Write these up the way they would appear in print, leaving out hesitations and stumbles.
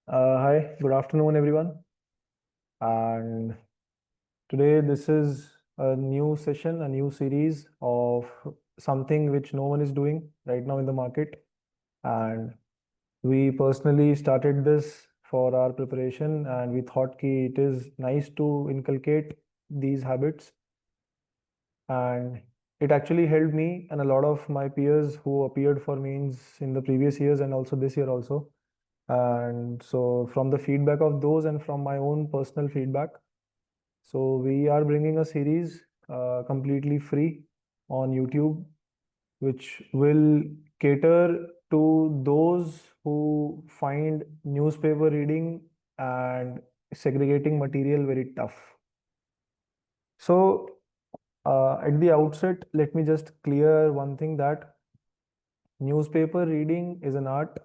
Hi, good afternoon, everyone. And today, this is a new session, a new series of something which no one is doing right now in the market. And we personally started this for our preparation, and we thought ki it is nice to inculcate these habits. And it actually helped me and a lot of my peers who appeared for means in the previous years and also this year also. And so, from the feedback of those and from my own personal feedback, so we are bringing a series completely free on YouTube, which will cater to those who find newspaper reading and segregating material very tough. So, at the outset, let me just clear one thing that newspaper reading is an art,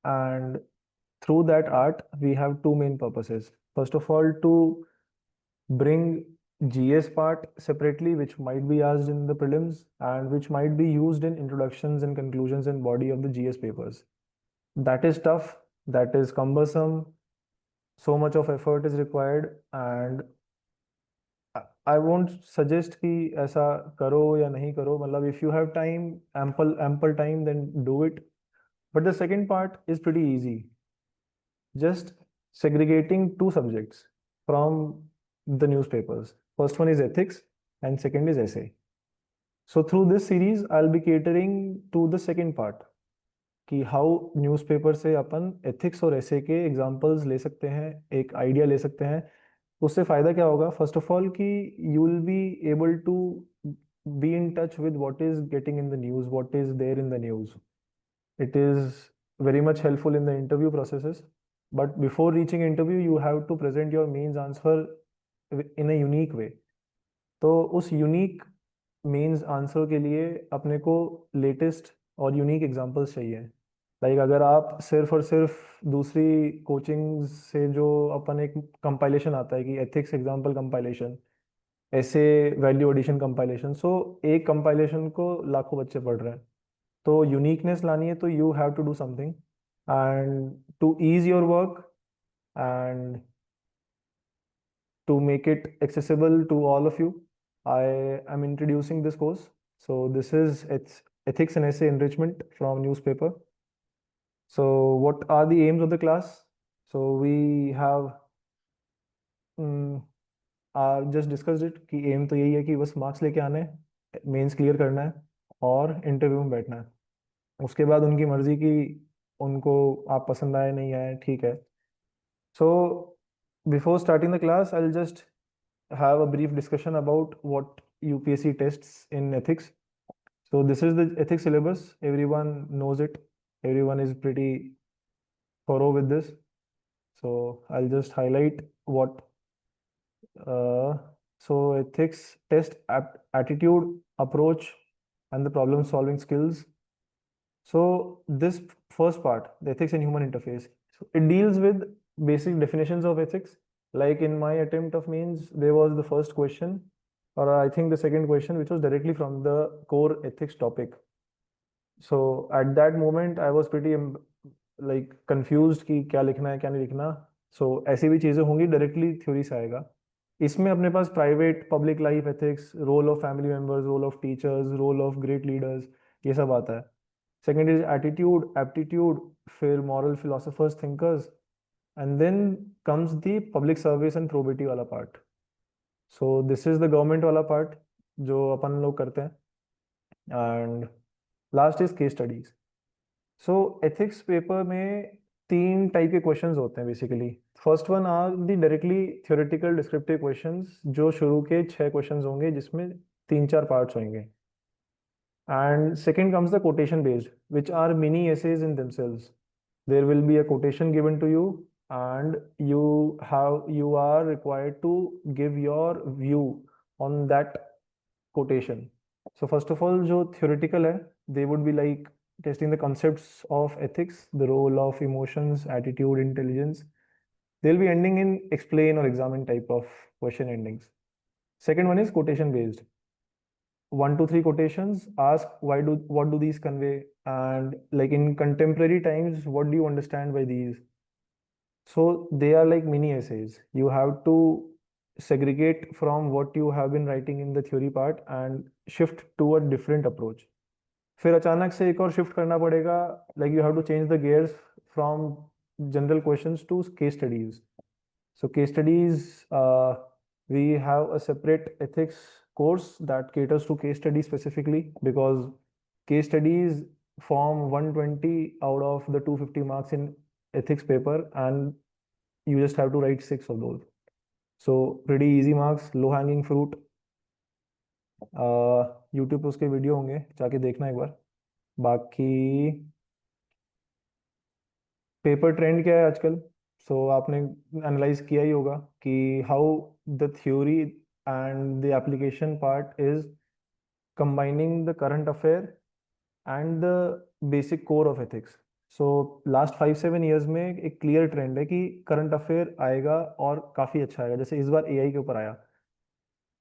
and through that art, we have two main purposes. First of all, to bring GS part separately, which might be asked in the prelims and which might be used in introductions and conclusions and body of the GS papers. That is tough, that is cumbersome, so much of effort is required, and I won't suggest कि ऐसा करो या नहीं करो, मतलब if you have time, ample time, then do it. But the second part is pretty easy. Just segregating two subjects from the newspapers. First one is ethics and second is essay. So through this series, I'll be catering to the second part कि how newspaper से अपन ethics और ऐसे के examples ले सकते हैं, एक idea ले सकते हैं. उससे फ़ायदा क्या होगा? फर्स्ट ऑफ ऑल कि you will be able to be in touch with what is getting in the news, what is there in the news. It is very much helpful in the interview processes. But before reaching interview, you have to present your means answer in a unique way. तो उस unique mains answer के लिए अपने को latest और unique examples चाहिए. Like अगर आप सिर्फ और सिर्फ दूसरी कोचिंग से जो अपन एक कंपाइलेशन आता है कि एथिक्स एग्जांपल कंपाइलेशन, ऐसे वैल्यू एडिशन कंपाइलेशन, सो एक कंपाइलेशन को लाखों बच्चे पढ़ रहे हैं. तो यूनिकनेस लानी है तो you have to do something and to ease your work and to make it accessible to all of you, I am introducing this course. So this is ethics and essay enrichment from newspaper. So what are the aims of the class? So we have just discussed it कि aim तो यही है कि बस marks लेके आने हैं, mains clear करना है और इंटरव्यू में बैठना है. उसके बाद उनकी मर्जी कि उनको आप पसंद आए नहीं आए, ठीक है. So before starting the class, I'll just have a brief discussion about what UPSC tests in ethics. So this is the ethics syllabus. Everyone knows it. Everyone is pretty thorough with this. So I'll just highlight what. So ethics test attitude, approach, and the problem solving skills. So this first part, the ethics and human interface, so it deals with basic definitions of ethics. Like in my attempt of means, there was the first question, or I think the second question, which was directly from the core ethics topic. So at that moment, I was pretty like confused कि क्या लिखना है क्या नहीं लिखना. So ऐसी भी चीज़ें होंगी, डायरेक्टली थ्योरी से आएगा. इसमें अपने पास private public life ethics, role of family members, role of teachers, role of great leaders, ये सब आता है. Second is attitude, aptitude, फिर moral philosophers, thinkers, and then comes the public service and probity वाला part. So this is the government वाला part जो अपन लोग करते हैं. And last is case studies. So ethics paper में तीन टाइप के क्वेश्चंस होते हैं basically. First one are the directly theoretical descriptive questions, जो शुरू के 6 क्वेश्चंस होंगे जिसमें 3-4 पार्ट्स होंगे. And second comes the quotation based, which are mini essays in themselves. There will be a quotation given to you, and you are required to give your view on that quotation. So first of all, जो theoretical है, they would be like testing the concepts of ethics, the role of emotions, attitude, intelligence. They'll be ending in explain or examine type of question endings. Second one is quotation based. 1 to 3 quotations, ask what do these convey, and like in contemporary times, what do you understand by these? So they are like mini essays. You have to segregate from what you have been writing in the theory part and shift to a different approach. फिर अचानक से एक और shift करना पड़ेगा, like you have to change the gears from general questions to case studies. So case studies, we have a separate ethics course that caters to case studies specifically, because case studies form 120 out of the 250 marks in ethics paper, and you just have to write 6 of those. So pretty easy marks, low hanging fruit. YouTube पे उसके video होंगे, जाके देखना एक बार. बाकी paper trend क्या है आजकल? सो आपने एनालाइज किया ही होगा कि how the theory and the application part is combining the current affair and the basic core of ethics. So last 5-7 years में एक क्लियर ट्रेंड है कि करंट अफेयर आएगा और काफ़ी अच्छा आएगा. जैसे इस बार एआई के ऊपर आया,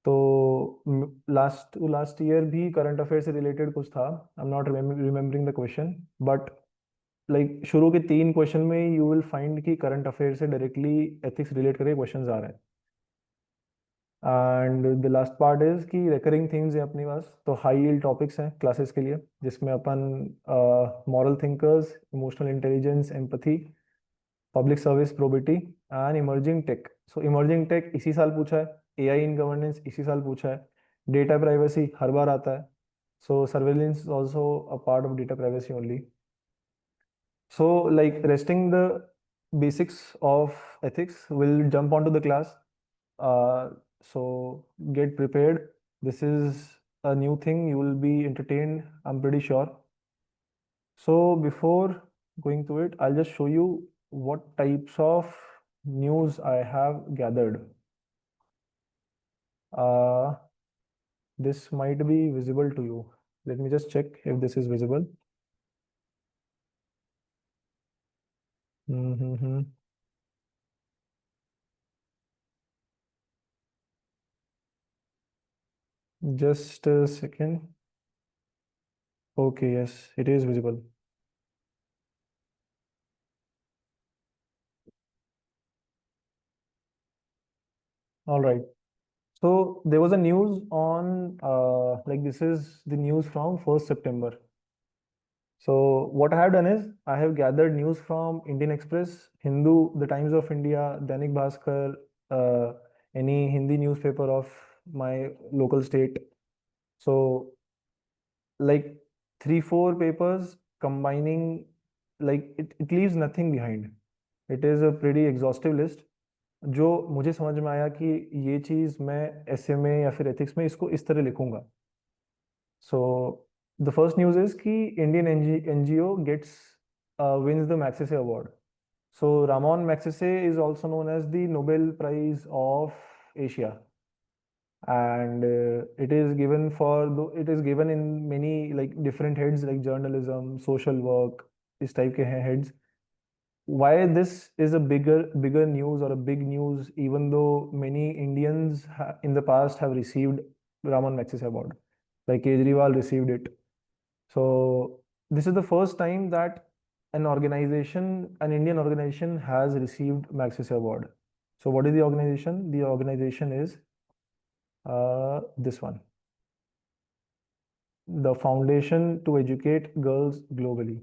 तो लास्ट ईयर भी करंट अफेयर से रिलेटेड कुछ था. I am not remembering the question, but like शुरू के 3 क्वेश्चन में यू विल फाइंड कि करंट अफेयर से डायरेक्टली एथिक्स रिलेट करके क्वेश्चंस आ रहे हैं. And the last part is कि रिकरिंग थीम्स है अपने पास, तो हाई यील्ड टॉपिक्स हैं क्लासेस के लिए, जिसमें अपन moral thinkers, emotional intelligence, empathy, public service, probity and emerging tech. So emerging tech इसी साल पूछा है, एआई इन गवर्नेंस इसी साल पूछा है, डेटा प्राइवेसी हर बार आता है. So surveillance also a part of data privacy only. So, like resting the basics of ethics, we'll jump onto the class. So get prepared. This is a new thing. You will be entertained, I'm pretty sure. So before going to it, I'll just show you what types of news I have gathered. Uh, this might be visible to you. Let me just check if this is visible. Mm-hmm. Just a second. Okay, yes, it is visible. All right. So there was a news on, like this is the news from 1st September. So what I have done is I have gathered news from Indian Express, Hindu, the Times of India, Dainik Bhaskar, any Hindi newspaper of my local state. So like 3-4 papers combining, like it leaves nothing behind. It is a pretty exhaustive list. जो मुझे समझ में आया कि ये चीज़ मैं S A में या फिर एथिक्स में इसको इस तरह लिखूंगा. So the first news is कि Indian NGO gets wins the Magsaysay award. So Ramon Magsaysay is also known as the Nobel prize of Asia, and it is given in many like different heads like journalism, social work, इस type के हैं heads. Why this is a bigger news or a big news, even though many Indians in the past have received Raman Magsaysay Award, like Kejriwal received it. So this is the first time that an Indian organization has received Magsaysay Award. So what is the organization? The organization is this one, the Foundation to Educate Girls Globally.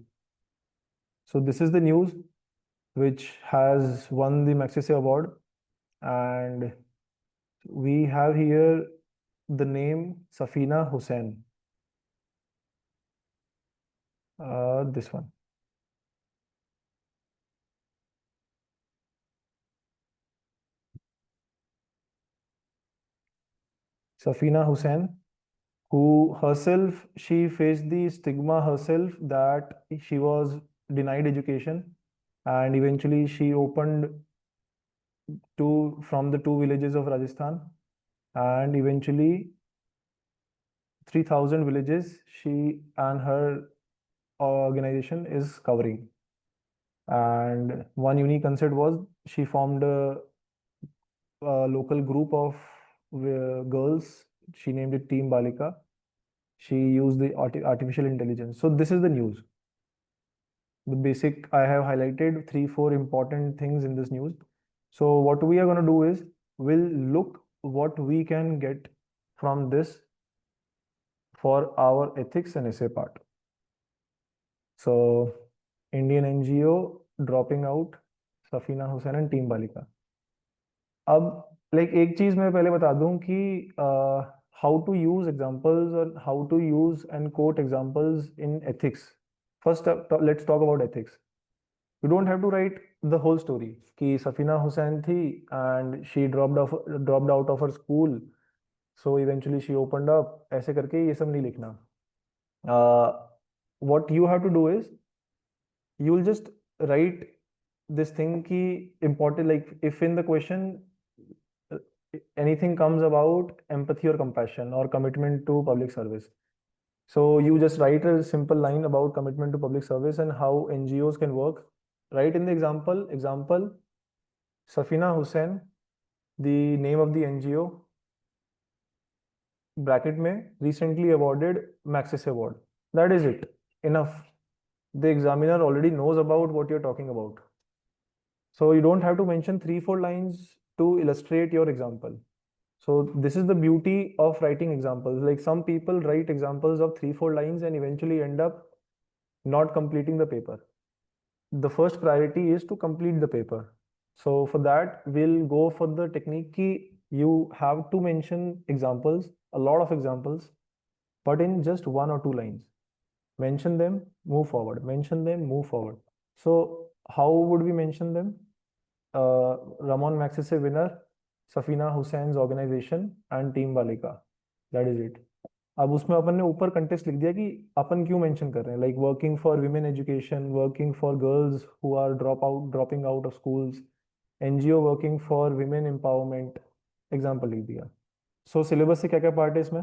So this is the news which has won the Magsaysay Award, and we have here the name Safina Hussain. This one. Safina Hussain, who herself, she faced the stigma herself that she was denied education, and eventually she opened from the 2 villages of Rajasthan, and eventually 3,000 villages she and her organization is covering. And one unique concept was she formed a local group of girls. She named it Team Balika, She used the artificial intelligence. So this is the news. The basic, I have highlighted 3-4 important things in this news. So what we are going to do is we'll look what we can get from this for our ethics and essay part. So Indian NGO dropping out, Safina Hussain and Team Balika. अब like एक चीज मैं पहले बता दूं कि how to use examples और how to use and quote examples in ethics. First let's talk about ethics. You don't have to write the whole story कि सफीना हुसैन थी and she dropped out of her school, so eventually she opened up, ऐसे करके ये सब नहीं लिखना. What you have to do is you will just write this thing ki important, like if in the question anything comes about empathy or compassion or commitment to public service, so you just write a simple line about commitment to public service and how NGOs can work. Write in the example Safina Hussain, the name of the NGO, bracket mein recently awarded Maxis award. That is it, enough. The examiner already knows about what you're talking about. So you don't have to mention 3-4 lines to illustrate your example. So this is the beauty of writing examples. Like some people write examples of 3-4 lines and eventually end up not completing the paper. The first priority is to complete the paper. So for that, we'll go for the technique ki you have to mention examples, a lot of examples, but in just 1 or 2 lines. Mention them, move forward. Mention them, move forward. So how would we mention them? Ramon Magsaysay winner, Safina Hussein's organization and Team Balika. That is it. अब उसमें अपन ने ऊपर context लिख दिया कि अपन क्यों mention कर रहे हैं, like working for women education, working for girls who are dropping out of schools, NGO working for women empowerment, example लिख दिया. सो सिलेबस से क्या क्या पार्ट है इसमें?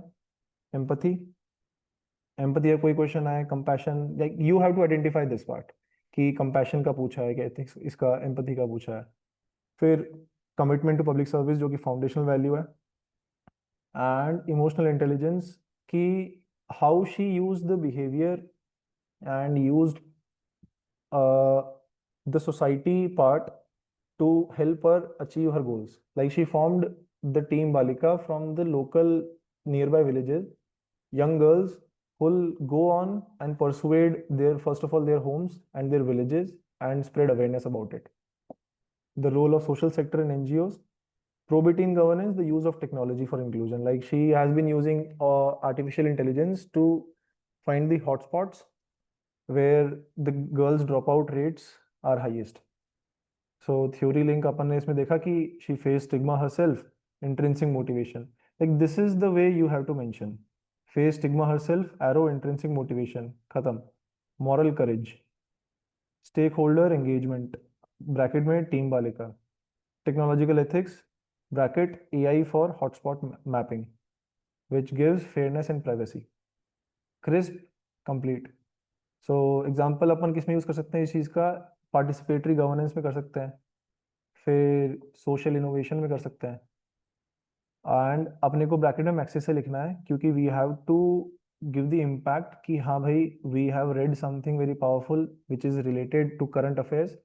एम्पथी, एम्पथी का कोई क्वेश्चन आए, compassion, like you have to identify this part कि कंपैशन का पूछा है, क्या एथिक्स इसका एम्पथी का पूछा है. फिर कमिटमेंट टू पब्लिक सर्विस जो कि फाउंडेशनल वैल्यू है, एंड इमोशनल इंटेलिजेंस कि how she use the behaviour and used the society part to help her achieve her goals. Like she formed the team Balika from the local nearby villages, young girls who will go on and persuade their, first of all, their homes and their villages and spread awareness about it. The role of social sector and NGOs, probity in governance, the use of technology for inclusion. Like she has been using artificial intelligence to find the hotspots where the girls dropout rates are highest. So theory link अपन ने इसमें देखा कि she faced stigma herself, intrinsic motivation. Like this is the way you have to mention. Face stigma herself, arrow intrinsic motivation, खत्म. Moral courage, stakeholder engagement, bracket में team बालिका, technological ethics, bracket AI for hotspot mapping, which gives fairness and privacy. Crisp, complete. So example अपन किस में use कर सकते हैं इस चीज का? पार्टिसिपेटरी गवर्नेंस में कर सकते हैं, फिर सोशल इनोवेशन में कर सकते हैं, एंड अपने को ब्रैकेट में मैक्सिस से लिखना है क्योंकि we have to give the impact कि हाँ भाई we have read something very powerful which is related to current affairs,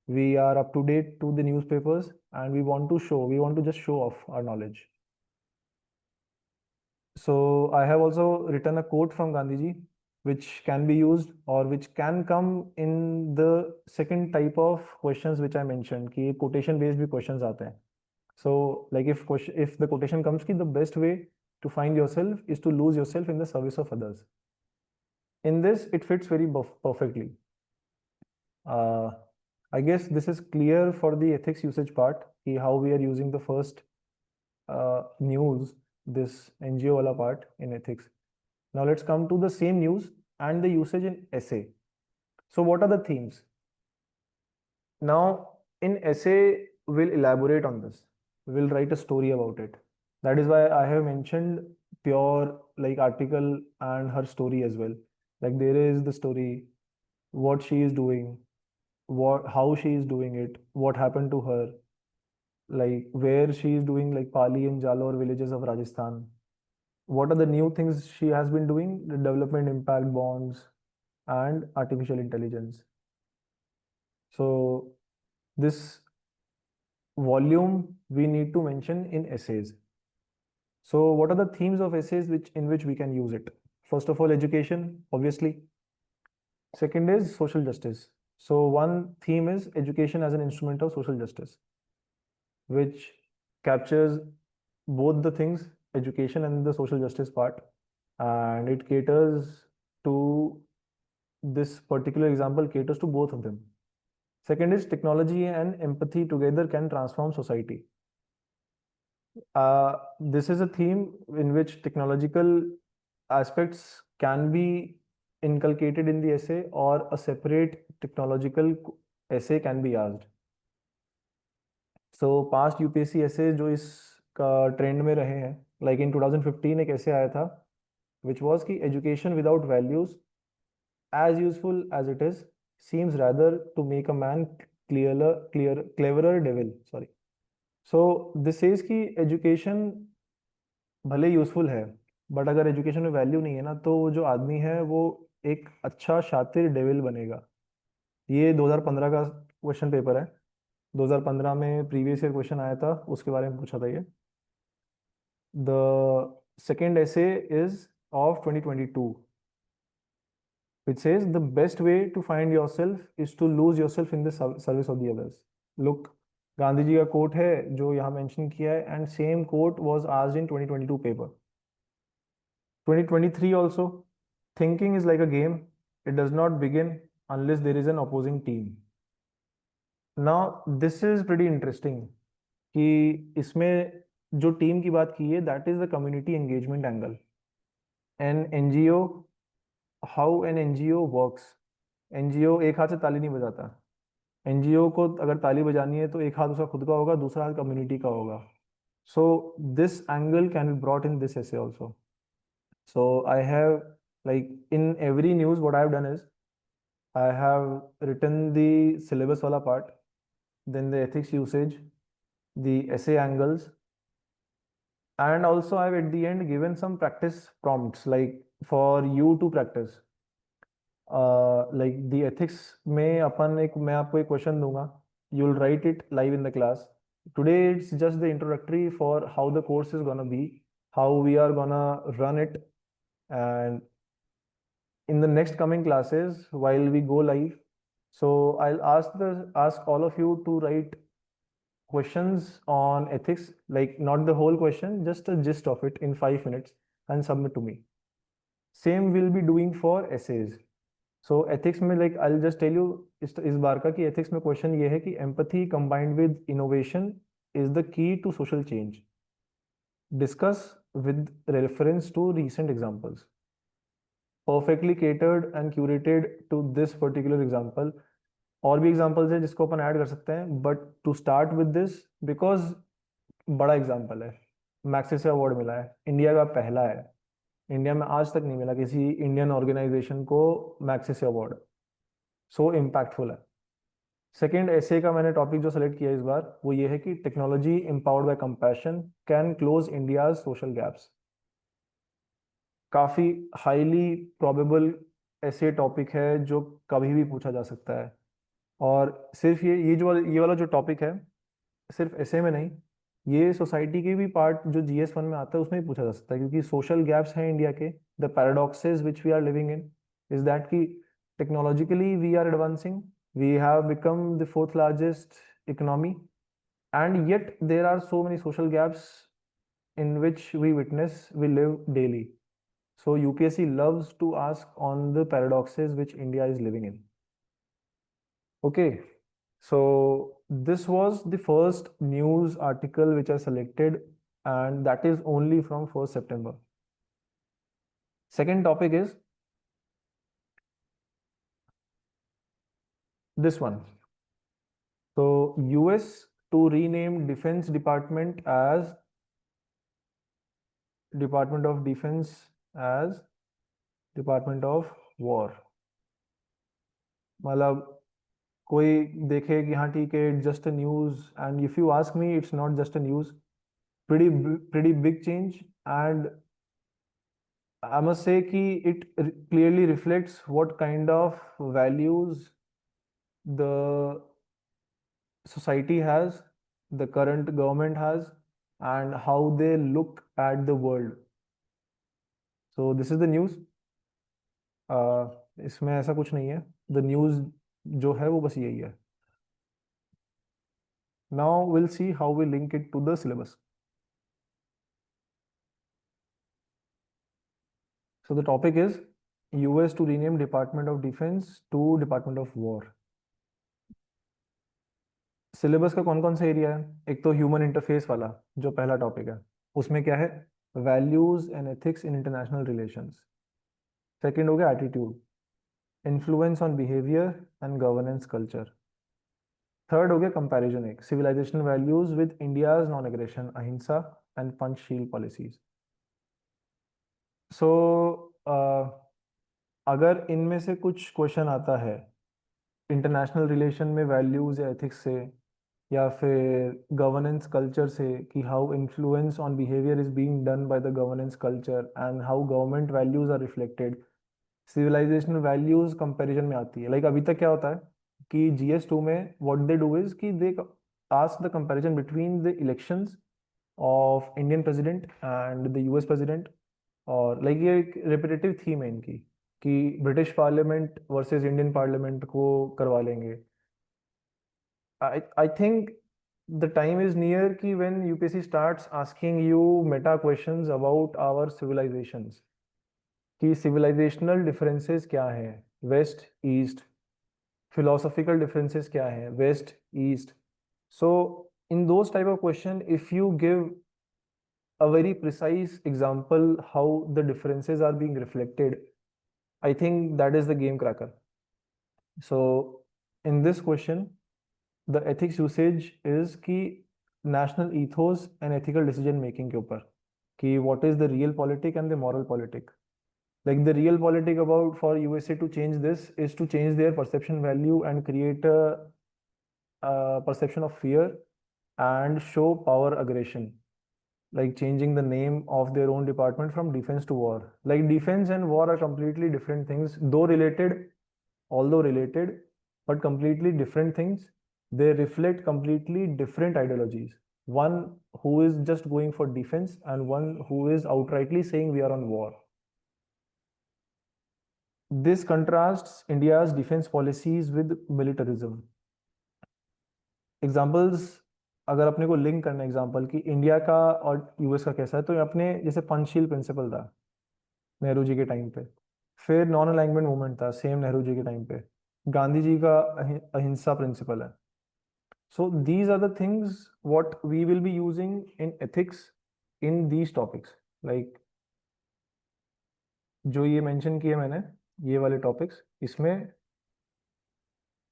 we are up to date to the newspapers and we want to just show off our knowledge. So I have also written a quote from Gandhi ji which can be used or which can come in the second type of questions which I mentioned कि quotation based भी questions आते हैं. So like if the quotation comes कि the best way to find yourself is to lose yourself in the service of others. In this it fits very perfectly. I guess this is clear for the ethics usage part कि how we are using the first news, this NGO wala part in ethics. Now let's come to the same news and the usage in essay. So what are the themes? Now in essay we'll elaborate on this. We'll write a story about it. That is why I have mentioned pure like article and her story as well. Like there is the story, what she is doing, how she is doing it, what happened to her, like where she is doing like Pali and Jalore villages of Rajasthan. what are the new things she has been doing? The development impact bonds and artificial intelligence. So this volume we need to mention in essays. So what are the themes of essays in which we can use it? First of all, education, obviously. Second is social justice. So one theme is education as an instrument of social justice, which captures both the things, education and the social justice part, and it caters to this particular example caters to both of them. Second is technology and empathy together can transform society. This is a theme in which technological aspects can be inculcated in the essay or a separate technological essay can be asked. So past UPSC ऐसे जो इस trend में रहे हैं, like in 2015 एक ऐसे आया था which was कि education without values, as useful as it is, seems rather to make a man cleverer devil. Sorry. So this says कि education भले यूजफुल है, बट अगर एजुकेशन में वैल्यू नहीं है ना, तो वो जो आदमी है वो एक अच्छा शातिर डेविल बनेगा। ये 2015 का क्वेश्चन पेपर है। 2015 में प्रीवियस ईयर क्वेश्चन आया था, उसके बारे में पूछा था ये। The second essay is of 2022 which says the best way to find yourself is to lose yourself in the service of the others. Look, Gandhi ji का कोट है जो यहाँ मेंशन किया है, and same quote was asked in 2022 paper. 2023 also, thinking is like a game, it does not begin unless there is an opposing team. Now this is pretty interesting कि इसमें जो team की बात की है, that is the community engagement angle. An NGO, how an NGO works. NGO एक हाथ से ताली नहीं बजाता। एनजीओ को अगर ताली बजानी है तो एक हाथ उसका खुद का होगा, दूसरा हाथ कम्युनिटी का होगा। So this angle can be brought in this essay also. So I have, like, in every news, what I have done is I have written the syllabus wala part, then the ethics usage, the essay angles, and also I've at the end given some practice prompts, like for you to practice. Like the ethics में अपन एक मैं आपको एक question दूंगा, you'll write it live in the class. Today it's just the introductory for how the course is gonna be, how we are gonna run it, and in the next coming classes while we go live, so I'll ask all of you to write questions on ethics, like not the whole question, just a gist of it in 5 minutes, and submit to me. Same we'll be doing for essays. So ethics में, like, I'll just tell you इस बार का कि ethics में question ये है कि empathy combined with innovation is the key to social change. Discuss with reference to recent examples. Perfectly catered and curated to this particular example. और भी examples है जिसको अपन ऐड कर सकते हैं, but to start with this because बड़ा example है, Magsaysay award मिला है, इंडिया का पहला है। इंडिया में आज तक नहीं मिला किसी इंडियन ऑर्गेनाइजेशन को मैक्सेसे अवार्ड, सो इम्पैक्टफुल है। सेकेंड ऐसे का मैंने टॉपिक जो सेलेक्ट किया इस बार वो ये है कि technology empowered bye compassion can close India's social gaps. काफ़ी हाईली प्रोबेबल ऐसे टॉपिक है जो कभी भी पूछा जा सकता है, और सिर्फ ये वाला जो टॉपिक है सिर्फ ऐसे में नहीं, ये सोसाइटी के भी पार्ट जो GS1 में आता है उसमें भी पूछा जा सकता है, क्योंकि सोशल गैप्स हैं इंडिया के। The paradoxes which we are living in is that कि technologically we are advancing, we have become the fourth largest economy, and yet there are so many social gaps in which we live daily. So UPSC loves to ask on the paradoxes which India is living in. Okay, so this was the first news article which I selected, and that is only from 1st September. Second topic is this one. So US to rename Defense Department as Department of Defense as Department of War. मतलब कोई देखे कि हाँ ठीक है, just a news, and if you ask me it's not just a news, pretty big change, and I must say कि it clearly reflects what kind of values the society has, the current government has, and how they look at the world. So this is the news. इसमें ऐसा कुछ नहीं है. The news जो है वो बस यही है. Now we'll see how we link it to the syllabus. So the topic is US to rename Department of Defense to Department of War. Syllabus का कौन कौन सा एरिया है? एक तो ह्यूमन इंटरफेस वाला जो पहला टॉपिक है, उसमें क्या है? Values and ethics in international relations. Second हो गया attitude, influence on behaviour and governance culture. Third हो गया कंपैरिजन, एक civilisational values with India's non aggression, अहिंसा एंड पंचशील पॉलिसीज. सो अगर इनमें से कुछ क्वेश्चन आता है इंटरनेशनल रिलेशन में वैल्यूज या एथिक्स से, या फिर गवर्नेंस कल्चर से, कि how influence on behaviour is being done by the governance culture and how government values are reflected, civilisational values comparison में आती है. लाइक अभी तक क्या होता है कि GS2 में व्हाट दे डू इज कि they ask the comparison between the elections of Indian president and the US president. और लाइक ये एक रिपीटेटिव थीम है इनकी कि British parliament versus Indian parliament को करवा लेंगे. I think the time is near कि when UPSC starts asking you meta questions about our civilizations, कि civilizational differences क्या हैं, west east, philosophical differences क्या हैं, west east. So in those type of question, if you give a very precise example how the differences are being reflected, I think that is the game cracker. So in this question, the ethics usage is कि national ethos and ethical decision making के ऊपर, कि what is the real politic and the moral politic. Like the real politic about for USA to change this is to change their perception value and create a perception of fear and show power aggression, like changing the name of their own department from defense to war. Like defense and war are completely different things, though related, although related, but completely different things. They reflect completely different ideologies. One who is just going for defense and one who is outrightly saying we are on war. This contrasts India's defense policies with militarism. Examples, अगर अपने को link करना example कि India का और US का कैसा है, तो अपने जैसे पंचशील प्रिंसिपल था नेहरू जी के टाइम पे, फिर नॉन अलाइनमेंट मूवमेंट था सेम नेहरू जी के टाइम पे, गांधी जी का अहिंसा प्रिंसिपल है. So these are the things what we will be using in ethics in these topics. Like जो ये मेंशन किए मैंने, ये वाले टॉपिक्स, इसमें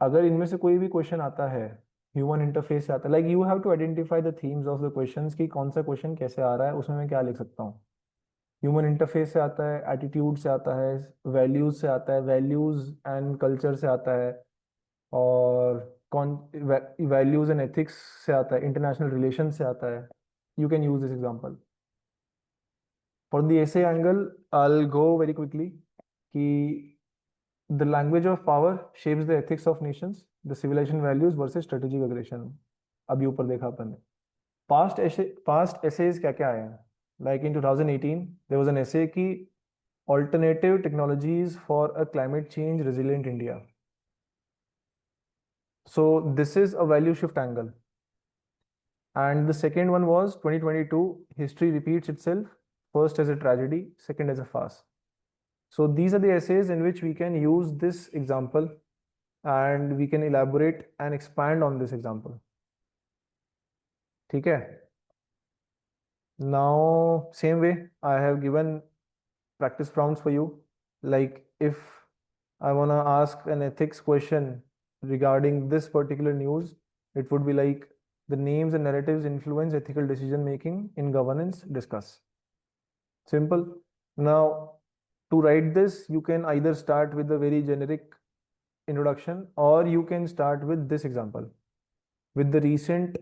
अगर इनमें से कोई भी क्वेश्चन आता है ह्यूमन इंटरफेस से आता है, like you have to identify the themes of the questions कि कौन सा क्वेश्चन कैसे आ रहा है, उसमें मैं क्या लिख सकता हूँ. ह्यूमन इंटरफेस से आता है, एटीट्यूड से आता है, वैल्यूज से आता है, वैल्यूज एंड कल्चर से आता है, और कौन वैल्यूज एंड एथिक्स से आता है, इंटरनेशनल रिलेशन से आता है. You can use this example. For the essay angle I will go very quickly कि the language of power shapes the ethics of nations, the civilization values versus strategic aggression. अभी ऊपर देखा अपन ने. Past essays क्या क्या आए हैं? Like in 2018 there was an essay कि alternative technologies for a climate change resilient India. So this is a value shift angle. And the second one was 2022, history repeats itself, first as a tragedy, second as a farce. So these are the essays in which we can use this example and we can elaborate and expand on this example. ठीक है? Now same way I have given practice prompts for you. Like if I wanna ask an ethics question regarding this particular news, it would be like the names and narratives influence ethical decision making in governance, discuss. Simple. Now to write this, you can either start with a very generic introduction or you can start with this example. With the recent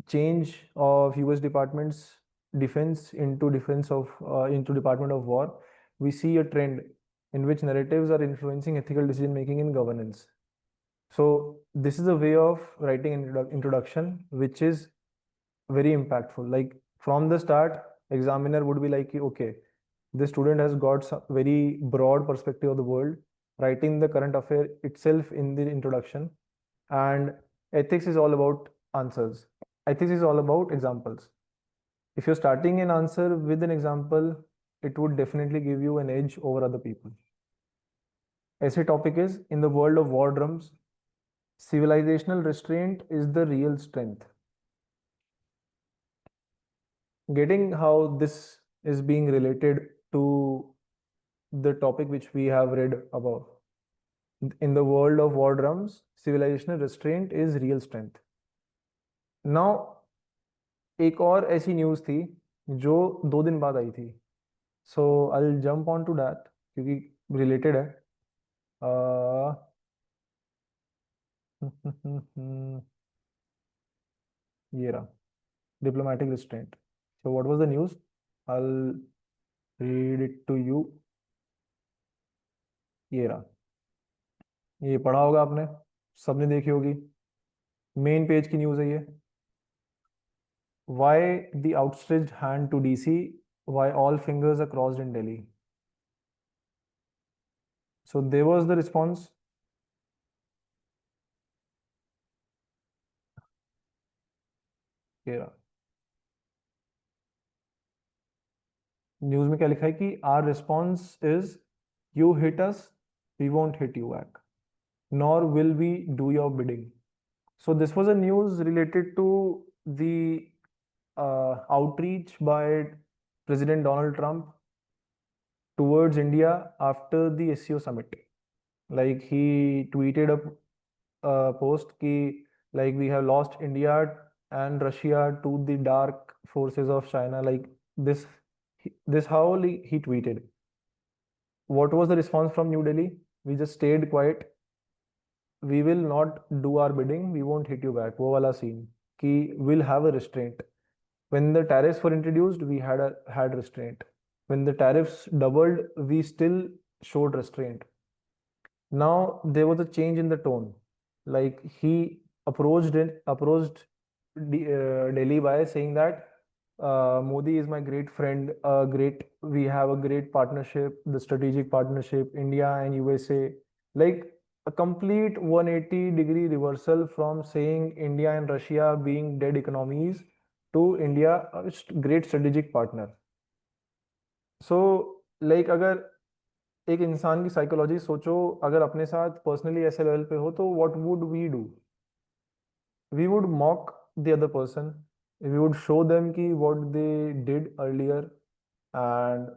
change of US departments defense into Department of War, we see a trend in which narratives are influencing ethical decision making and governance. So this is a way of writing an introduction which is very impactful. Like from the start, examiner would be like, okay, this student has got some very broad perspective of the world, writing the current affair itself in the introduction. And ethics is all about answers. Ethics is all about examples. If you're starting an answer with an example, it would definitely give you an edge over other people. Essay topic is, in the world of war drums, civilizational restraint is the real strength. Getting how this is being related to the topic which we have read above. In the world of war drums, civilizational restraint is real strength. Now, एक और ऐसी news थी जो 2 दिन बाद आई थी. So I jump on to that क्योंकि रिलेटेड है. ये रहा, diplomatic restraint. So what was the news? I'll read it to you. ये रहा, ये पढ़ा होगा आपने, सबने देखी होगी. मेन पेज की न्यूज़ है ये. Why the outstretched hand to DC? Why all fingers are crossed in Delhi? So there was the response. ये रहा. न्यूज़ में क्या लिखा है कि our response is, you hit us, we won't hit you back, nor will we do your bidding. So this was a news related to the outreach by President Donald Trump towards India after the SCO summit. Like he tweeted a post ki, like, we have lost India and Russia to the dark forces of China. Like this how he tweeted. What was the response from New Delhi? We just stayed quiet. We will not do our bidding. We won't hit you back. वो वाला scene कि we'll have a restraint. When the tariffs were introduced, we had restraint. When the tariffs doubled, we still showed restraint. Now there was a change in the tone. Like he approached Delhi by saying that Modi is my great friend. We have a great partnership, the strategic partnership, India and USA. Like a complete 180-degree reversal from saying India and Russia being dead economies to India a great strategic partner. So like अगर एक इंसान की psychology सोचो, अगर अपने साथ personally ऐसे level पे हो तो what would we do? We would mock the other person, we would show them कि what they did earlier, and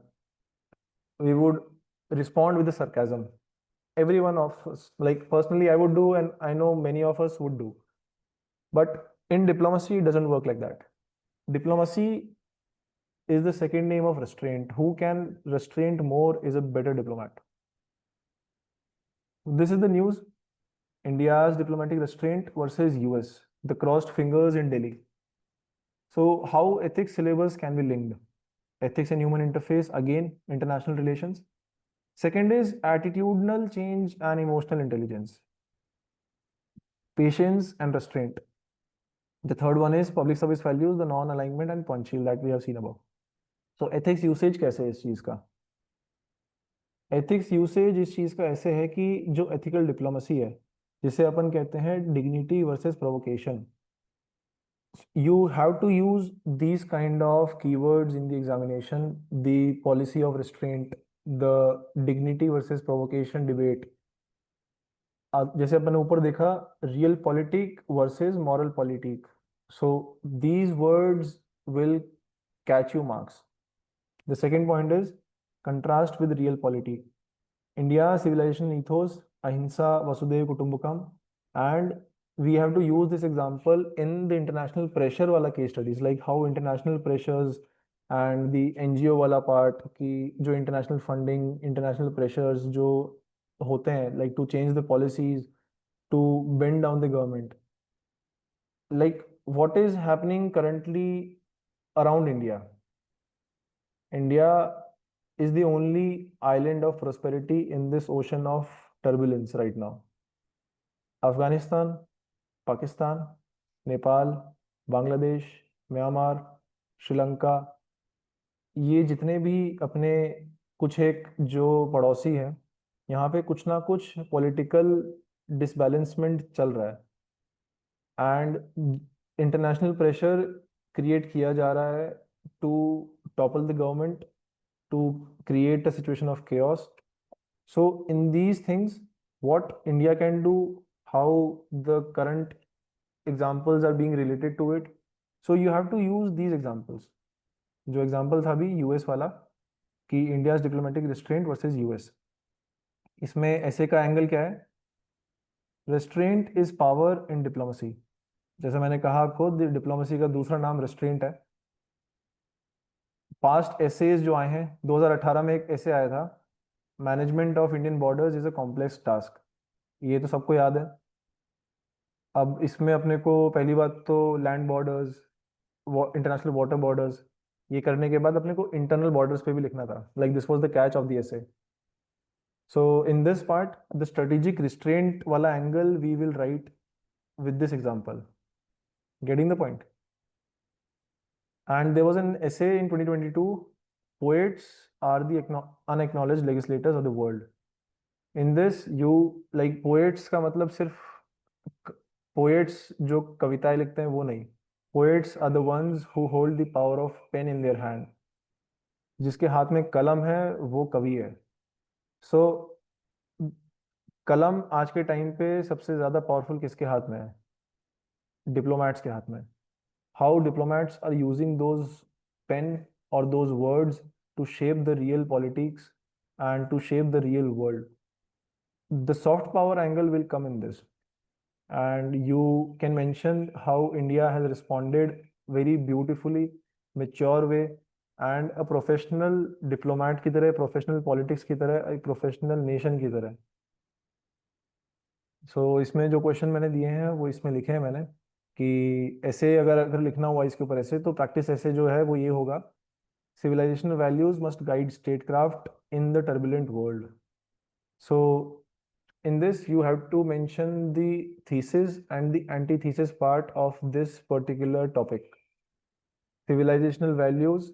we would respond with the sarcasm. Every one of us, like personally I would do, and I know many of us would do. But in diplomacy it doesn't work like that. Diplomacy is the second name of restraint. Who can restrain more is a better diplomat. This is the news. India's diplomatic restraint versus US, the crossed fingers in Delhi. So how ethics syllabus can be linked? Ethics and human interface, again, international relations. Second is attitudinal change and emotional intelligence. Patience and restraint. The third one is public service values, the non-alignment and punctual that we have seen above. So ethics usage कैसे है इस चीज का? Ethics usage इस चीज का ऐसे है कि जो एथिकल डिप्लोमेसी है, जिसे अपन कहते हैं dignity versus provocation, you have to use these kind of keywords in the examination, the policy of restraint, the dignity versus provocation debate. जैसे अपन ने ऊपर देखा, real politic versus moral politic. So these words will catch you marks. The second point is contrast with real polity. India civilization ethos, ahimsa, vasudhaiva kutumbakam, and we have to use this example in the international pressure wala case studies, like how international pressures and the NGO wala part ki jo international funding, international pressures जो होते हैं, like to change the policies, to bend down the government. Like what is happening currently around India? India is the only island of prosperity in this ocean of turbulence right now. Afghanistan, Pakistan, Nepal, Bangladesh, Myanmar, Sri Lanka, ये जितने भी अपने कुछ एक जो पड़ोसी हैं, यहाँ पे कुछ ना कुछ पॉलिटिकल डिसबैलेंसमेंट चल रहा है एंड इंटरनेशनल प्रेशर क्रिएट किया जा रहा है to topple the government, to create a situation of chaos. So in these things, what India can do, how the current examples are being related to it. So you have to use these examples. जो example था अभी US वाला कि India's diplomatic restraint versus US, इसमें ऐसे का angle क्या है? Restaurant is power in diplomacy. जैसे मैंने कहा आपको, डिप्लोमेसी का दूसरा नाम रेस्ट्रेंट है. पास्ट एसेज जो आए हैं, 2018 में एक ऐसे आया था, management of Indian borders is a complex task. ये तो सबको याद है. अब इसमें अपने को पहली बात तो land borders, international water borders, ये करने के बाद अपने को इंटरनल बॉर्डर्स पे भी लिखना था. Like this was the catch of the essay. So in this part the strategic restraint वाला angle we will write with this example. Getting the point? And there was an essay in 2022, poets are the unacknowledged legislators of the world. In this, you like poets का मतलब सिर्फ poets जो कविताएं लिखते हैं वो नहीं. Poets are the ones who hold the power of pen in their hand. जिसके हाथ में कलम है वो कवि है. So कलम आज के टाइम पे सबसे ज्यादा पावरफुल किसके हाथ में है? डिप्लोमैट्स के हाथ में. How diplomats are using those pen or those words to shape the real politics and to shape the real world. The soft power angle will come in this, and you can mention how India has responded very beautifully, mature way, and a professional diplomat की तरह, professional politics की तरह, एक professional nation की तरह. So इसमें जो question मैंने दिए हैं वो इसमें लिखे हैं मैंने कि ऐसे अगर लिखना हुआ इसके ऊपर ऐसे, तो प्रैक्टिस ऐसे जो है वो ये होगा: civilizational values must guide statecraft in the turbulent world. So in this you have to mention the thesis and the antithesis part of this particular topic. Civilizational values,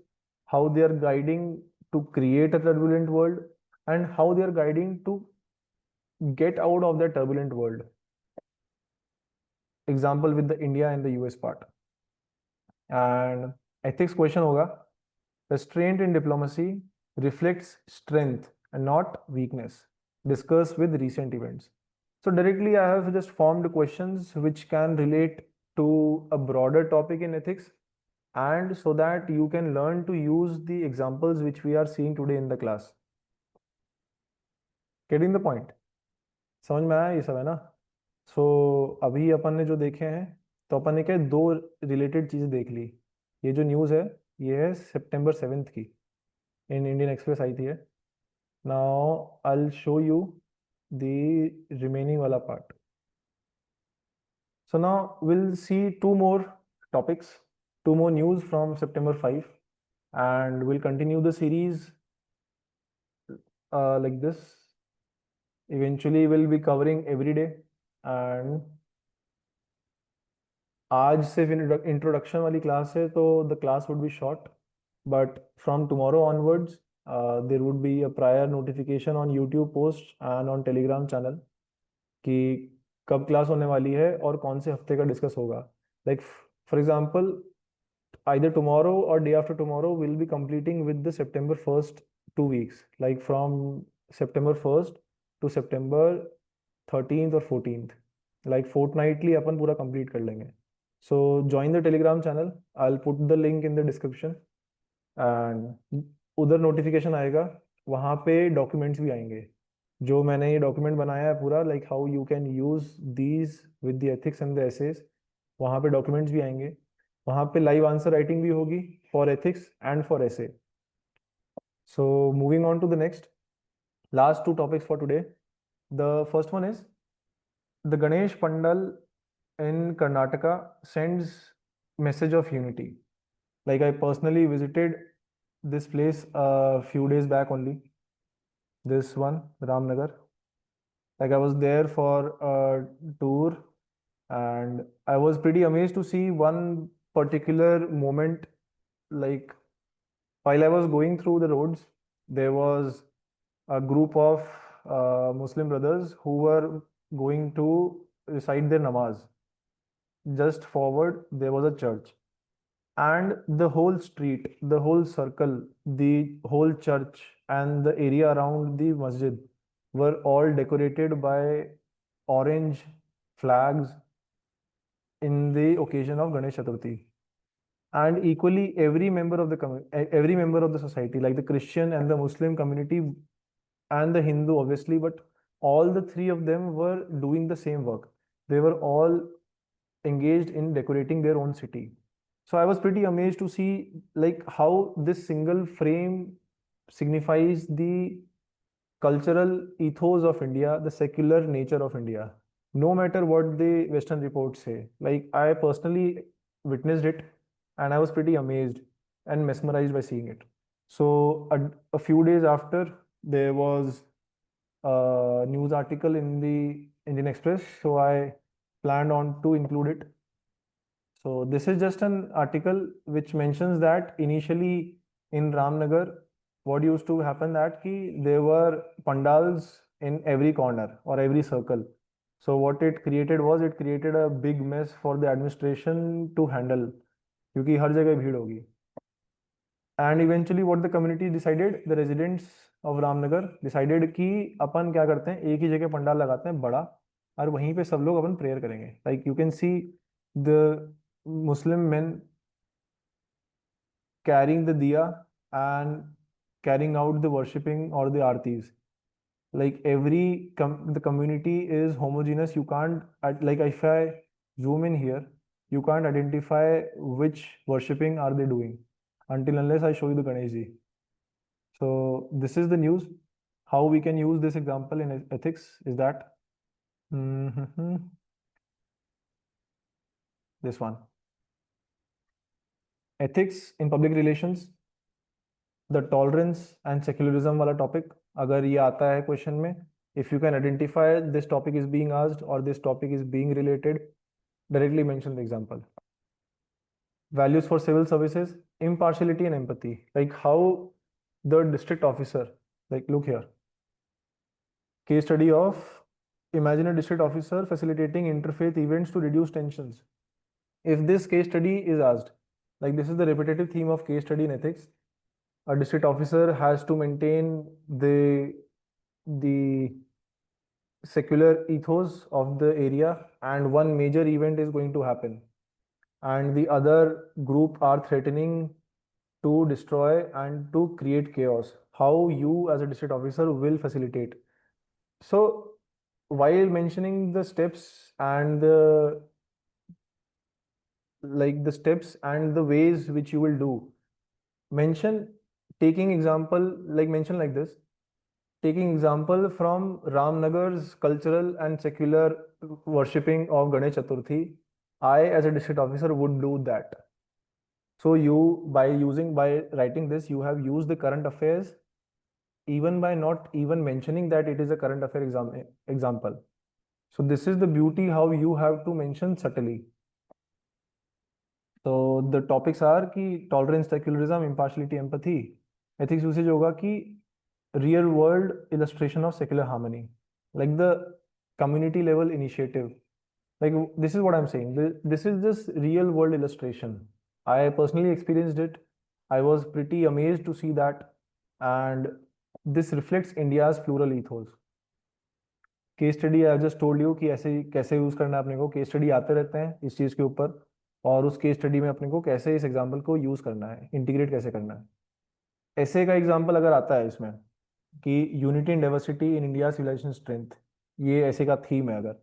how they are guiding to create a turbulent world and how they are guiding to get out of that turbulent world. Example with the India and the US part. And ethics question होगा: restraint in diplomacy reflects strength and not weakness. Discuss with recent events. So directly I have just formed questions which can relate to a broader topic in ethics, and so that you can learn to use the examples which we are seeing today in the class. Getting the point? समझ में आया ये सब है ना? सो अभी अपन ने जो देखे हैं, तो अपन ने क्या दो रिलेटेड चीज़ें देख ली. ये जो न्यूज़ है ये है September 7th की, इन इंडियन एक्सप्रेस आई थी है. Now I will show you the remaining वाला part. So now will see two more topics, two more news from September 5, and we'll continue the series like this. Eventually we'll be covering every day, and आज सिर्फ introduction वाली class है, तो the class would be short, but from tomorrow onwards there would be a prior notification on YouTube post and on Telegram channel कि कब class होने वाली है और कौन से हफ्ते का डिस्कस होगा. Like for example, either tomorrow or day after tomorrow we'll be completing with the September 1st 2 weeks, like from September 1st to September 13th or 14th, like fortnightly अपन पूरा complete कर लेंगे. So join the Telegram channel. I'll put the link in the description, and उधर notification आएगा, वहाँ पे documents भी आएंगे जो मैंने ये डॉक्यूमेंट बनाया है पूरा, like how you can use these with the ethics and the essays. वहाँ पे डॉक्यूमेंट्स भी आएंगे, वहाँ पे लाइव आंसर राइटिंग भी होगी for ethics and for essay. So moving on to the next, last two topics for today. The first one is the Ganesh pandal in Karnataka sends message of unity. Like I personally visited this place a few days back only. This one, Ramnagar. Like I was there for a tour, and I was pretty amazed to see one particular moment. Like while I was going through the roads, there was a group of Muslim brothers who were going to recite their namaz. Just forward, there was a church, and the whole street, the whole circle, the whole church, and the area around the masjid were all decorated by orange flags in the occasion of Ganesh Chaturthi. And equally, every member of the society, like the Christian and the Muslim community and the Hindu, obviously, but all the three of them were doing the same work. They were all engaged in decorating their own city. So I was pretty amazed to see like how this single frame signifies the cultural ethos of India, the secular nature of India, no matter what the Western reports say. Like I personally witnessed it, and I was pretty amazed and mesmerized by seeing it. So a few days after, there was a news article in the Indian Express, so I planned on to include it. So this is just an article which mentions that initially in Ramnagar, what used to happen that ki there were pandals in every corner or every circle. So what it created was it created a big mess for the administration to handle क्योंकि हर जगह भीड़ होगी. And eventually what the community decided, the residents of Ramnagar decided कि अपन क्या करते हैं, एक ही जगह पंडाल लगाते हैं बड़ा, और वहीं पे सब लोग अपन प्रेयर करेंगे. Like you can see the Muslim men carrying the diya and carrying out the worshipping or the artis. Like the community is homogeneous. You can't like if I zoom in here, you can't identify which worshipping are they doing until unless I show you the Ganesh ji. So this is the news. How we can use this example in ethics is that this one. Ethics in public relations, the tolerance and secularism वाला topic. अगर ये आता है question में, if you can identify this topic is being asked or this topic is being related, directly mention the example. Values for civil services, impartiality and empathy. Like how the district officer, like look here, case study of, imagine a district officer facilitating interfaith events to reduce tensions. If this case study is asked, like this is the repetitive theme of case study in ethics, a district officer has to maintain the secular ethos of the area, and one major event is going to happen, and the other group are threatening to destroy and to create chaos. How you as a district officer will facilitate. So while mentioning the steps and the steps and the ways which you will do, mention mention like this, taking example from Ramnagar's cultural and secular worshipping of Ganesh Chaturthi, I as a district officer would do that. So by writing this, you have used the current affairs even by not even mentioning that it is a current affair example. So this is the beauty how you have to mention subtly. So the topics are कि tolerance, secularism, impartiality, empathy. Ethics usage होगा कि real world illustration of secular harmony, like the community level initiative. Like this is what I'm saying. This is just real world illustration. I personally experienced it. I was pretty amazed to see that, and this reflects India's plural ethos. Case study I just told you कि ऐसे कैसे use करना है अपने को. Case study आते रहते हैं इस चीज के ऊपर, और उस केस स्टडी में अपने को कैसे इस एग्जाम्पल को यूज करना है, इंटीग्रेट कैसे करना है. ऐसे का एग्जाम्पल अगर आता है इसमें कि unity and diversity in India civilisation strength, ये ऐसे का थीम है अगर,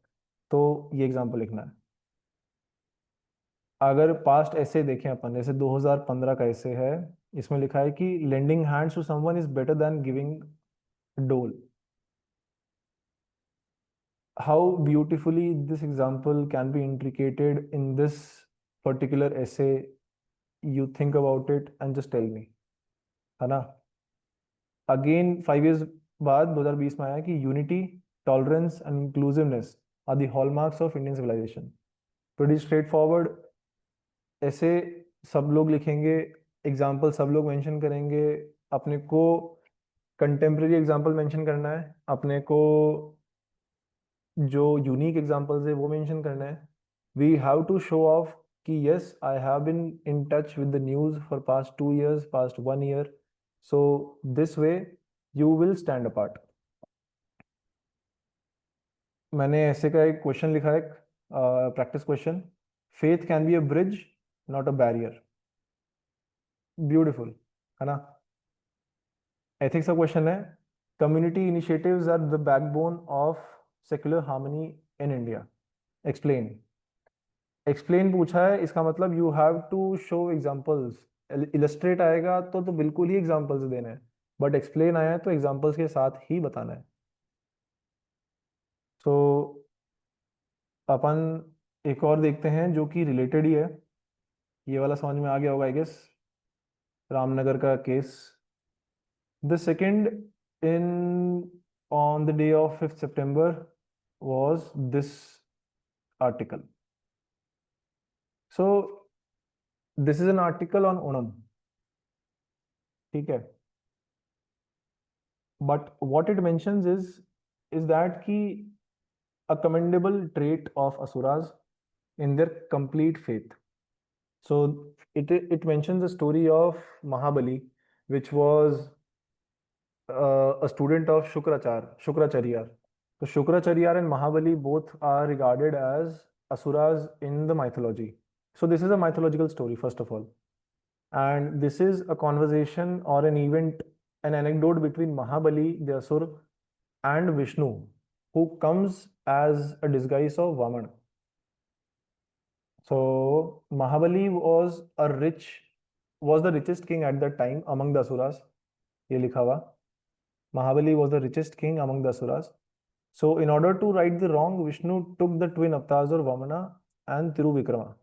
तो ये एग्जाम्पल लिखना है. अगर पास्ट ऐसे देखें अपन, जैसे 2015 का ऐसे है, इसमें लिखा है कि lending hands to someone is better than giving dole. How beautifully this example can be intricated in this particular essay. You think about it and just tell me. है ना। अगेन 5 years बाद 2020 में आया कि unity, tolerance and inclusiveness are the hallmarks of Indian civilisation. Pretty straightforward, ऐसे सब लोग लिखेंगे, एग्जाम्पल सब लोग मेंशन करेंगे, अपने को कंटेम्प्रेरी एग्जाम्पल मेंशन करना है, अपने को जो यूनिक एग्जाम्पल्स है वो मेंशन करना है। We have to show off कि yes I have been in touch with the news for past 2 years, past 1 year, so this way you will stand apart. मैंने ऐसे का एक क्वेश्चन लिखा है, practice question, faith can be a bridge not a barrier. Beautiful, है ना। Ethics का question है, community initiatives are the backbone of secular harmony in India, explain. Explain पूछा है, इसका मतलब you have to show examples. Illustrate आएगा तो बिल्कुल ही एग्जांपल्स देने हैं, बट एक्सप्लेन आया है तो एग्जांपल्स के साथ ही बताना है। सो अपन एक और देखते हैं जो कि रिलेटेड ही है, ये वाला समझ में आ गया होगा आई गेस, रामनगर का case. The second in on the day of 5th September was this article. So this is an article on Onam, ठीक है। But what it mentions is that ki a commendable trait of asuras in their complete faith. So it mentions the story of Mahabali, which was a student of Shukracharya. So Shukracharya and Mahabali both are regarded as asuras in the mythology. So this is a mythological story, first of all. And this is a conversation or an event, an anecdote between Mahabali, the Asur, and Vishnu, who comes as a disguise of Vaman. So Mahabali was the richest king at that time among the Asuras. ये लिखा हुआ, Mahabali was the richest king among the Asuras. So in order to right the wrong, Vishnu took the twin avatars of Vamana and Tiruvikrama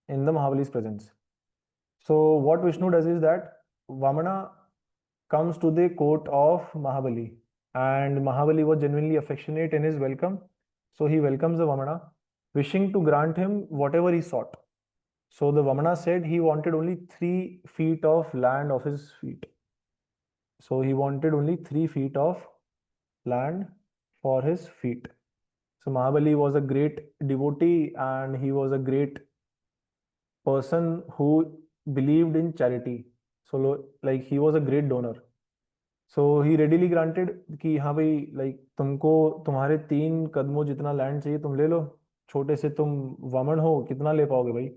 in the Mahabali's presence. So what Vishnu does is that Vamana comes to the court of Mahabali, and Mahabali was genuinely affectionate in his welcome. So he welcomes the Vamana, wishing to grant him whatever he sought. So the Vamana said he wanted only 3 feet of land of his feet. So he wanted only 3 feet of land for his feet. So Mahabali was a great devotee and he was a great person who believed in charity. So like he was a great donor. So he readily granted कि हाँ भाई, like तुमको तुम्हारे 3 कदमों जितना land चाहिए तुम ले लो, छोटे से तुम वामन हो, कितना ले पाओगे भाई।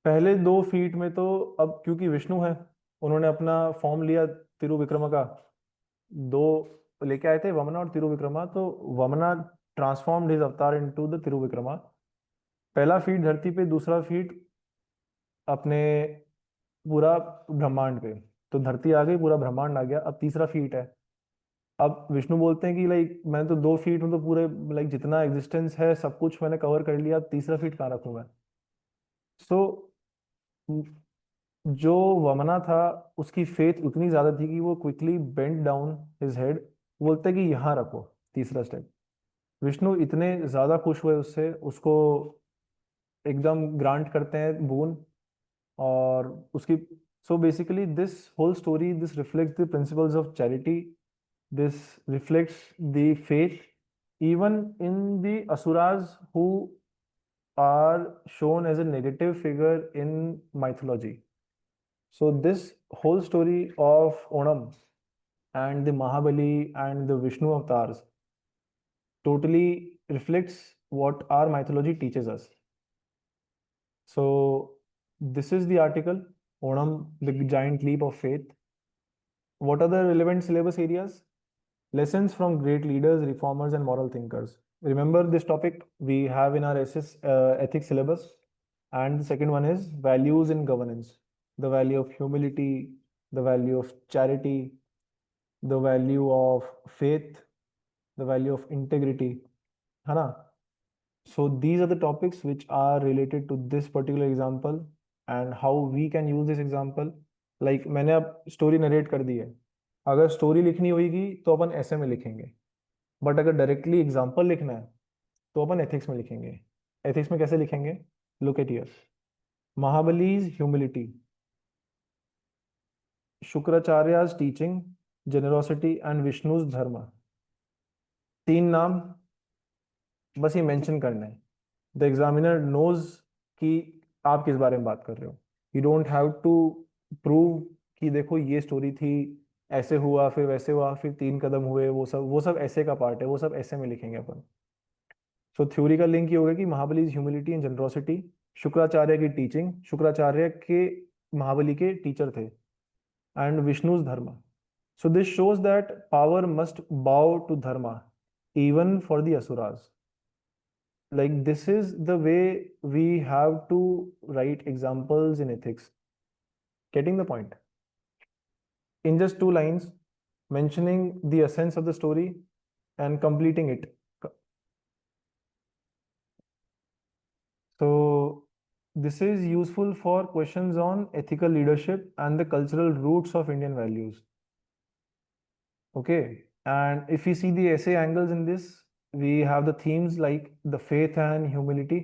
पहले 2 फीट में तो, अब क्योंकि विष्णु है, उन्होंने अपना फॉर्म लिया तिरुविक्रमा का, दो लेके आए थे वमना और तिरुविक्रमा, तो वमना ट्रांसफॉर्म्ड हिज अवतार इनटू द तिरुविक्रमा। पहला फीट धरती पे, दूसरा फीट अपने पूरा ब्रह्मांड पे, तो धरती आ गई, पूरा ब्रह्मांड आ गया, अब तीसरा फीट है। अब विष्णु बोलते हैं कि लाइक मैं तो 2 फीट में तो पूरे, लाइक जितना एग्जिस्टेंस है सब कुछ मैंने कवर कर लिया, अब तीसरा फीट कहाँ रखूँ मैं। सो जो वमना था उसकी फेथ उतनी ज्यादा थी कि वो quickly bend down his head, बोलते हैं कि यहाँ रखो तीसरा स्टेप। विष्णु इतने ज्यादा खुश हुए उससे, उसको एकदम ग्रांट करते हैं बोन, और उसकी, so basically this whole story, this reflects the principles of charity, this reflects the faith even in the asuras who are shown as a negative figure in mythology. So this whole story of Onam and the Mahabali and the Vishnu avatars totally reflects what our mythology teaches us. So this is the article, Onam, the giant leap of faith. What are the relevant syllabus areas? Lessons from great leaders, reformers, and moral thinkers. Remember this topic we have in our ethics syllabus. And the second one is values in governance. The value of humility, the value of charity, the value of faith, the value of integrity. है ना? So these are the topics which are related to this particular example. and how we can use this example. Like मैंने अब story narrate कर दी है, अगर story लिखनी होगी तो अपन ऐसे में लिखेंगे, बट अगर डायरेक्टली एग्जाम्पल लिखना है तो अपन एथिक्स में लिखेंगे. एथिक्स में कैसे लिखेंगे? Look at here. Mahabali's humility, शुक्राचार्य's teaching, generosity and Vishnu's dharma. तीन नाम बस ये मेंशन करना है. द एग्जामिनर नोज कि आप किस बारे में बात कर रहे हो. You don't have to prove कि देखो ये स्टोरी थी, ऐसे हुआ फिर वैसे हुआ फिर 3 कदम हुए, वो सब ऐसे का पार्ट है, वो सब ऐसे में लिखेंगे अपन. सो थ्योरी का लिंक ये होगा कि महाबली ह्यूमिलिटी एंड जनरोसिटी, शुक्राचार्य की टीचिंग, शुक्राचार्य के महाबली के टीचर थे, एंड विष्णुज धर्म. So this shows that power must bow to dharma even for the asuras. Like this is the way we have to write examples in ethics. Getting the point? In just 2 lines, mentioning the essence of the story and completing it. So this is useful for questions on ethical leadership and the cultural roots of Indian values. Okay, and if we see the essay angles in this, we have the themes like the faith and humility,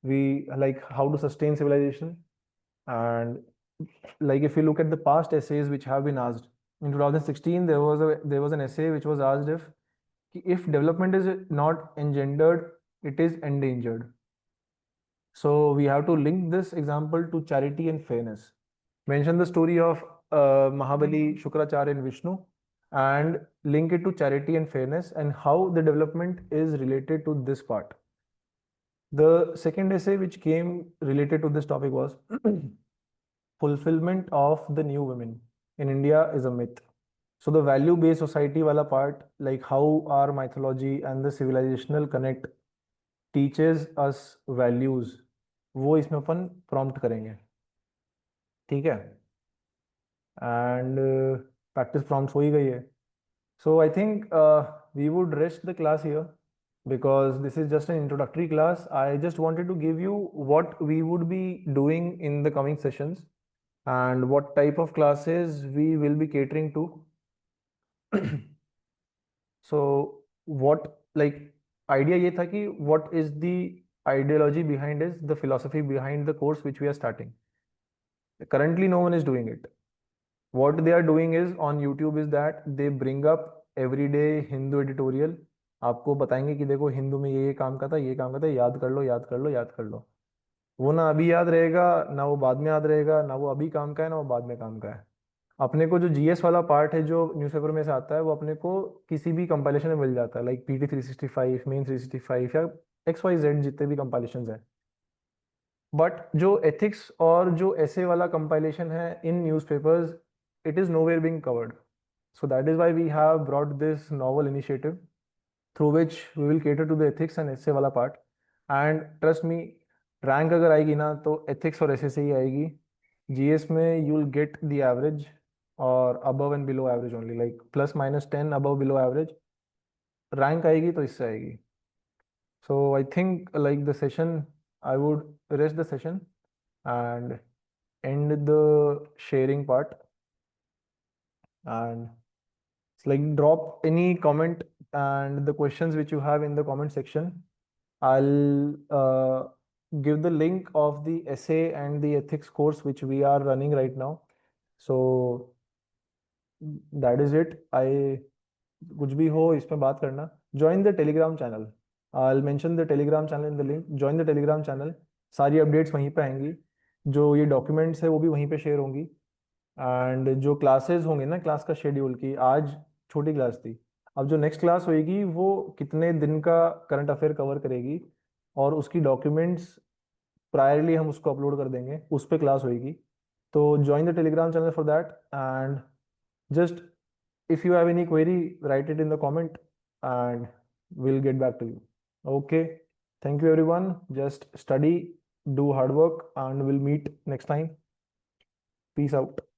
we like how to sustain civilization, and like if you look at the past essays which have been asked, in 2016 there was an essay which was asked if development is not engendered, it is endangered. So we have to link this example to charity and fairness. Mention the story of Mahabali, Shukracharya, and Vishnu, and link it to charity and fairness and how the development is related to this part. The second essay which came related to this topic was fulfillment of the new women in India is a myth. So the value-based society wala part, like how our mythology and the civilizational connect teaches us values, वो इसमें अपन prompt करेंगे. ठीक है, and practice prompts हो ही गई है. So I think we would rest the class here because this is just an introductory class. I just wanted to give you what we would be doing in the coming sessions and what type of classes we will be catering to. So what like idea ये था कि what is the ideology behind is the philosophy behind the course which we are starting. Currently no one is doing it. What they are doing is on YouTube is that they bring up everyday Hindu editorial. आपको बताएंगे कि देखो हिंदू में ये काम का था, ये काम का था, याद कर लो याद कर लो याद कर लो. वो ना अभी याद रहेगा ना वो बाद में याद रहेगा, ना वो अभी काम का है ना वो बाद में काम का है. अपने को जो जीएस वाला पार्ट है जो न्यूज़पेपर में से आता है वो अपने को किसी भी कंपाइलेशन में मिल जाता है, लाइक पीटी 365, मेन 365 या XYZ जितने भी कंपाइलेशन है. बट जो एथिक्स और जो ऐसे वाला कंपाइलेशन है इन newspapers, it is nowhere being covered. So that is why we have brought this novel initiative through which we will cater to the ethics and essay वाला part. And trust me, rank अगर आएगी ना तो ethics और essay से ही आएगी. GS में you will get the average or above and below average only, like plus minus 10 above below average. Rank आएगी तो इससे आएगी. So I think like the session, I would rest the session and end the sharing part. And like drop any comment and the questions which you have in the comment section. I'll give the link of the essay and the ethics course which we are running right now. So that is it. कुछ भी हो इसमें बात करना. Join the Telegram channel. I'll mention the Telegram channel in the link. Join the Telegram channel. सारी updates वहीं पे आएंगी. जो ये डॉक्यूमेंट्स है वो भी वहीं पे शेयर होंगी. एंड जो क्लासेस होंगे ना, क्लास का शेड्यूल की आज छोटी क्लास थी, अब जो नेक्स्ट क्लास होएगी वो कितने दिन का करंट अफेयर कवर करेगी और उसकी डॉक्यूमेंट्स प्रायरली हम उसको अपलोड कर देंगे, उस पर क्लास होएगी. तो join the Telegram channel for that and just if you have any query, write it in the comment and we'll get back to you. Okay, thank you everyone. Just study, do hard work, and we'll meet next time. Peace out.